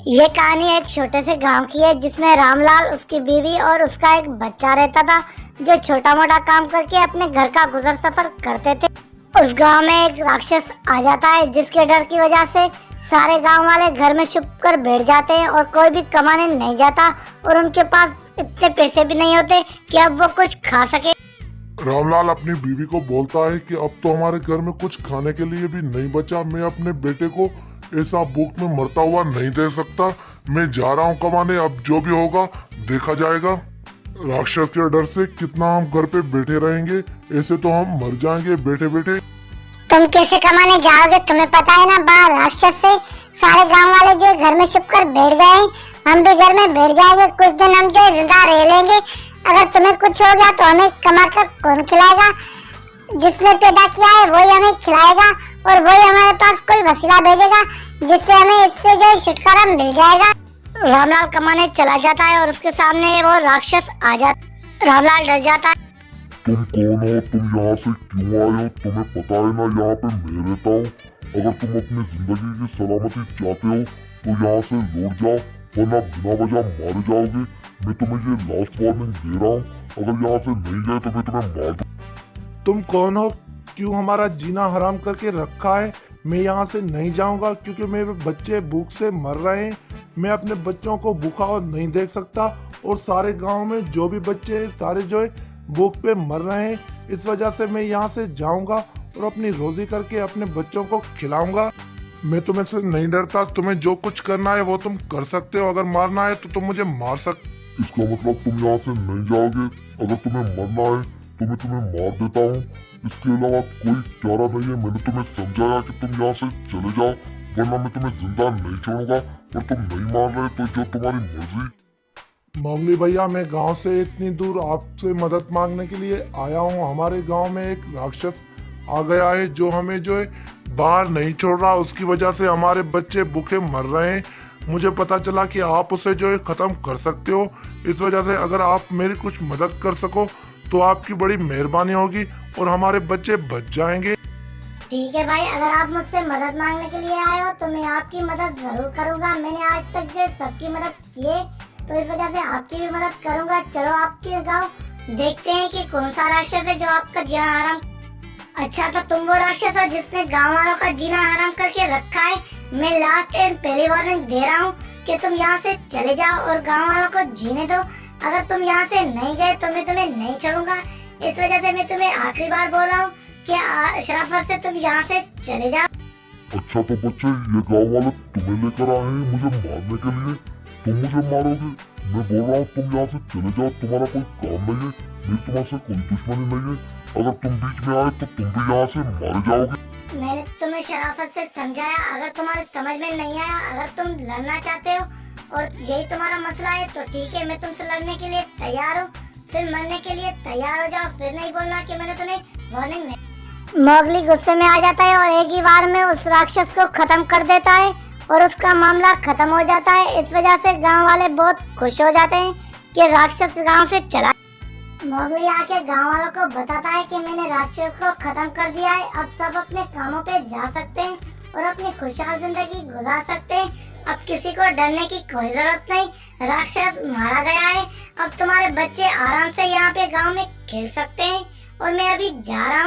ये कहानी एक छोटे से गांव की है जिसमें रामलाल, उसकी बीवी और उसका एक बच्चा रहता था जो छोटा मोटा काम करके अपने घर का गुजर सफर करते थे। उस गांव में एक राक्षस आ जाता है जिसके डर की वजह से सारे गांव वाले घर में छुप कर बैठ जाते हैं और कोई भी कमाने नहीं जाता और उनके पास इतने पैसे भी नहीं होते कि अब वो कुछ खा सके। रामलाल अपनी बीवी को बोलता है कि अब तो हमारे घर में कुछ खाने के लिए भी नहीं बचा। मैं अपने बेटे को ऐसा भूख में मरता हुआ नहीं दे सकता। मैं जा रहा हूँ कमाने, अब जो भी होगा देखा जाएगा। राक्षस के डर से कितना हम घर पे बैठे रहेंगे, ऐसे तो हम मर जाएंगे बैठे बैठे। तुम कैसे कमाने जाओगे? तुम्हें पता है ना, बाहर राक्षस से सारे गांव वाले जो घर में छुप कर बैठ गए, हम भी घर में बैठ जाएंगे। कुछ दिन हम जो जिंदा रह लेंगे। अगर तुम्हें कुछ हो गया तो हमें कमा कर कौन खिलाएगा? जिसने पैदा किया है वही हमें खिलाएगा और वही हमारे पास कोई वसीला भेजेगा जिससे हमें इससे जो छुटकारा मिल जाएगा। रामलाल कमाने चला जाता है और उसके सामने वो राक्षस आ जाता। रामलाल डर जाता है। तुम कौन हो? तुम यहाँ से क्यों आए हो? तुम्हें पता है ना यहाँ पे मैं रहता हूँ। अगर तुम अपनी जिंदगी की सलामती चाहते हो तो यहाँ से लौट जाओ, वरना बिना वजह मारे जाओगे। मैं तुम्हें ये लास्ट वार्निंग दे रहा हूँ, अगर यहाँ से नहीं गए तो मैं तुम्हें मार दूँ। तुम कौन हो? क्यों हमारा जीना हराम करके रखा है? मैं यहाँ से नहीं जाऊँगा क्योंकि मेरे बच्चे भूख से मर रहे हैं। मैं अपने बच्चों को भूखा और नहीं देख सकता और सारे गांव में जो भी बच्चे हैं सारे जो है भूख पे मर रहे हैं। इस वजह से मैं यहाँ से जाऊँगा और अपनी रोजी करके अपने बच्चों को खिलाऊंगा। मैं तुम्हें से नहीं डरता। तुम्हें जो कुछ करना है वो तुम कर सकते हो। अगर मारना है तो तुम मुझे मार सकते। इसका मतलब तुम यहाँ से नहीं जाओगे। अगर तुम्हें मरना है तो मैं तुम्हें मार देता हूँ, इसके अलावा कोई चारा नहीं है। मैंने तुम्हें समझाया कि तुम यहाँ से चले जाओ, वरना मैं तुम्हें जिंदा नहीं छोड़ूंगा। पर तुम नहीं मान रहे तो जो तुम्हारी मर्जी। मोगली भैया, मैं गांव से इतनी दूर आपसे मदद मांगने के लिए आया हूँ। हमारे गांव में एक राक्षस आ गया है जो हमें जो है बाहर नहीं छोड़ रहा। उसकी वजह से हमारे बच्चे भूखे मर रहे हैं। मुझे पता चला कि आप उसे जो है ख़त्म कर सकते हो। इस वजह से अगर आप मेरी कुछ मदद कर सको तो आपकी बड़ी मेहरबानी होगी और हमारे बच्चे बच जाएंगे। ठीक है भाई, अगर आप मुझसे मदद मांगने के लिए आए हो तो मैं आपकी मदद जरूर करूंगा। मैंने आज तक जो सबकी मदद की है तो इस वजह से आपकी भी मदद करूंगा। चलो आपके गांव देखते हैं कि कौन सा राक्षस है जो आपका जीना हराम। अच्छा, तो तुम वो राक्षस हो जिसने गांव वालों का जीना हराम करके रखा है। मैं लास्ट एंड पहली वार्निंग दे रहा हूँ कि तुम यहाँ से चले जाओ और गांव वालों को जीने दो। अगर तुम यहाँ से नहीं गए तो मैं तुम्हें नहीं छोड़ूंगा। इस वजह से मैं तुम्हें आखिरी बार बोल रहा हूँ कि शराफत से तुम यहाँ से चले जाओ। अच्छा तो बच्चे, ये गाँव वाले तुम्हें लेकर आए हैं मुझे मारने के लिए। तुम मुझे मारोगे? मैं बोल रहा हूँ तुम यहाँ से चले जाओ, तुम्हारा कोई काम नहीं है। मेरी तुम्हारे कोई दुश्मनी नहीं है। अगर तुम बीच में आए तो तुम भी यहाँ से मारे जाओगे। मैंने तुम्हें शराफत से समझाया, अगर तुम्हारे समझ में नहीं आया, अगर तुम लड़ना चाहते हो और यही तुम्हारा मसला है तो ठीक है, मैं तुमसे लड़ने के लिए तैयार हूँ। फिर मरने के लिए तैयार हो जाओ। फिर नहीं बोलना कि मैंने तुम्हें वार्निंग नहीं। मोगली गुस्से में आ जाता है और एक ही बार में उस राक्षस को खत्म कर देता है और उसका मामला खत्म हो जाता है। इस वजह से गांव वाले बहुत खुश हो जाते हैं कि राक्षस गांव से चला। मोगली आके गांव वालों को बताता है कि मैंने राक्षस को खत्म कर दिया है। अब सब अपने कामों पे जा सकते हैं और अपनी खुशहाल जिंदगी गुजार सकते हैं। अब किसी को डरने की कोई जरूरत नहीं। राक्षस मारा गया है। अब तुम्हारे बच्चे आराम से यहाँ पे गांव में खेल सकते हैं और मैं अभी जा रहा हूँ।